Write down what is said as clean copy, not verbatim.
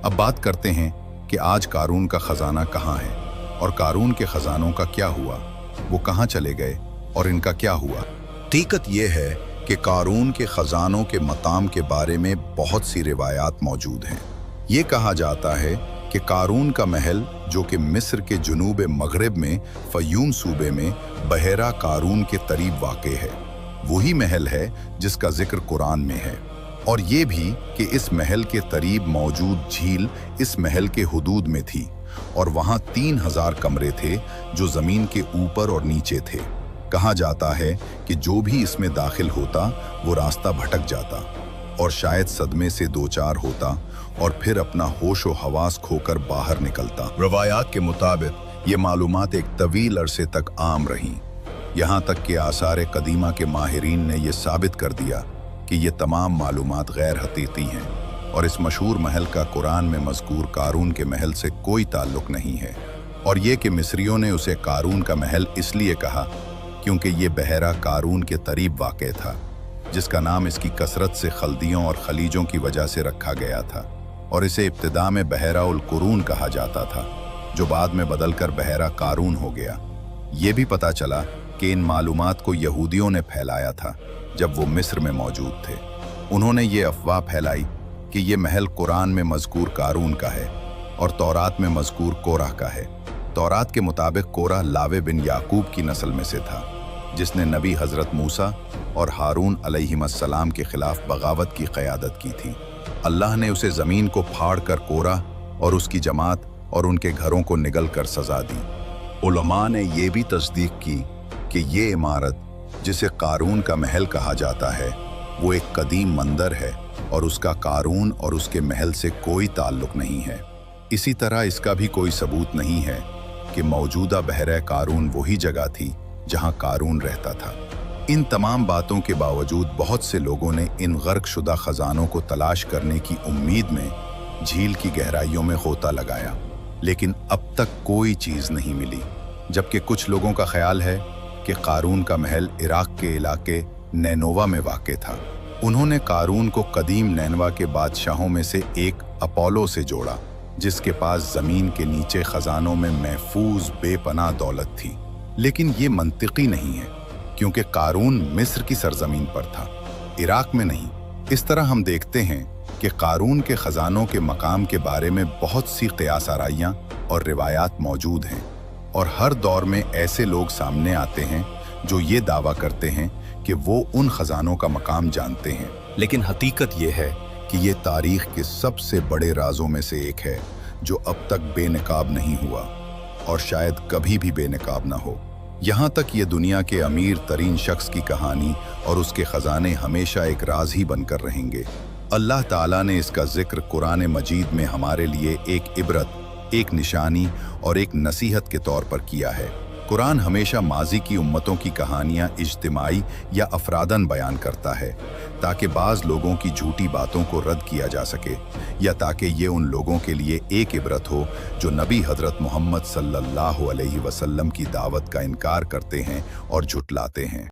अब बात करते हैं कि आज कारून का खजाना कहाँ है और कारून के खजानों का क्या हुआ, वो कहाँ चले गए और इनका क्या हुआ। हकीकत ये है कि कारून के खजानों के मकाम के बारे में बहुत सी रिवायात मौजूद हैं। ये कहा जाता है कि कारून का महल, जो कि मिस्र के जुनूब मगरिब में फयूम सूबे में बहरा कारून के करीब वाक़े है, वही महल है जिसका जिक्र कुरान में है। और ये भी कि इस महल के करीब मौजूद झील इस महल के हुदूद में थी और वहाँ 3000 कमरे थे जो ज़मीन के ऊपर और नीचे थे। कहा जाता है कि जो भी इसमें दाखिल होता वो रास्ता भटक जाता और शायद सदमे से दो चार होता और फिर अपना होश व हवास खोकर बाहर निकलता। रवायात के मुताबिक ये मालूमात एक तवील अरसे तक आम रहीं, यहाँ तक कि आसार कदीमा के माहिरीन ने यह साबित कर दिया कि ये तमाम मालूमात गैर हकीकी हैं और इस मशहूर महल का कुरान में मज़कूर कारून के महल से कोई ताल्लुक़ नहीं है। और ये कि मिस्रियों ने उसे कारून का महल इसलिए कहा क्योंकि ये बहरा कारून के करीब वाक़ था, जिसका नाम इसकी कसरत से खल्दियों और खलीजों की वजह से रखा गया था। और इसे इब्तिदा में बहरा उल कुरून कहा जाता था, जो बाद में बदलकर बहरा कारून हो गया। ये भी पता चला कि इन मालूमात को यहूदियों ने फैलाया था जब वो मिस्र में मौजूद थे। उन्होंने ये अफवाह फैलाई कि ये महल कुरान में मज़कूर कारून का है और तौरात में मज़कूर कोरह का है। तौरात के मुताबिक कोरह लावे बिन याकूब की नस्ल में से था, जिसने नबी हज़रत मूसा और हारून अलैहिस्सलाम के खिलाफ बगावत की क़यादत की थी। अल्लाह ने उसे ज़मीन को फाड़ कर कोरह और उसकी जमात और उनके घरों को निगल कर सज़ा दी। उलमा ने यह भी तस्दीक की कि ये इमारत, जिसे कारून का महल कहा जाता है, वो एक कदीम मंदिर है और उसका कारून और उसके महल से कोई ताल्लुक़ नहीं है। इसी तरह इसका भी कोई सबूत नहीं है कि मौजूदा बहरा कारून वही जगह थी जहां कारून रहता था। इन तमाम बातों के बावजूद बहुत से लोगों ने इन गर्क शुदा खजानों को तलाश करने की उम्मीद में झील की गहराइयों में गोता लगाया, लेकिन अब तक कोई चीज़ नहीं मिली। जबकि कुछ लोगों का ख्याल है कि कारून का महल इराक के इलाके नैनोवा में वाक़ था। उन्होंने कारून को कदीम नैनवा के बादशाहों में से एक अपोलो से जोड़ा, जिसके पास ज़मीन के नीचे खजानों में महफूज बेपनाह दौलत थी। लेकिन ये मंतिकी नहीं है, क्योंकि कारून मिस्र की सरजमीन पर था, इराक में नहीं। इस तरह हम देखते हैं कि कारून के खजानों के मकाम के बारे में बहुत सी क़ियास आराइयाँ और रिवायात मौजूद हैं, और हर दौर में ऐसे लोग सामने आते हैं जो ये दावा करते हैं कि वो उन खजानों का मकाम जानते हैं। लेकिन हकीकत ये है कि ये तारीख के सबसे बड़े राजों में से एक है जो अब तक बेनकाब नहीं हुआ और शायद कभी भी बेनकाब ना हो। यहाँ तक ये दुनिया के अमीर तरीन शख्स की कहानी और उसके खजाने हमेशा एक राज ही बनकर रहेंगे। अल्लाह ताला ने इसका जिक्र कुरान मजीद में हमारे लिए एक इबरत, एक निशानी और एक नसीहत के तौर पर किया है। कुरान हमेशा माजी की उम्मतों की कहानियाँ इज्तिमाई या अफरादन बयान करता है, ताकि बाज़ लोगों की झूठी बातों को रद्द किया जा सके, या ताकि ये उन लोगों के लिए एक इबरत हो जो नबी हज़रत मोहम्मद सल्लल्लाहु अलैहि वसल्लम की दावत का इनकार करते हैं और झुटलाते हैं।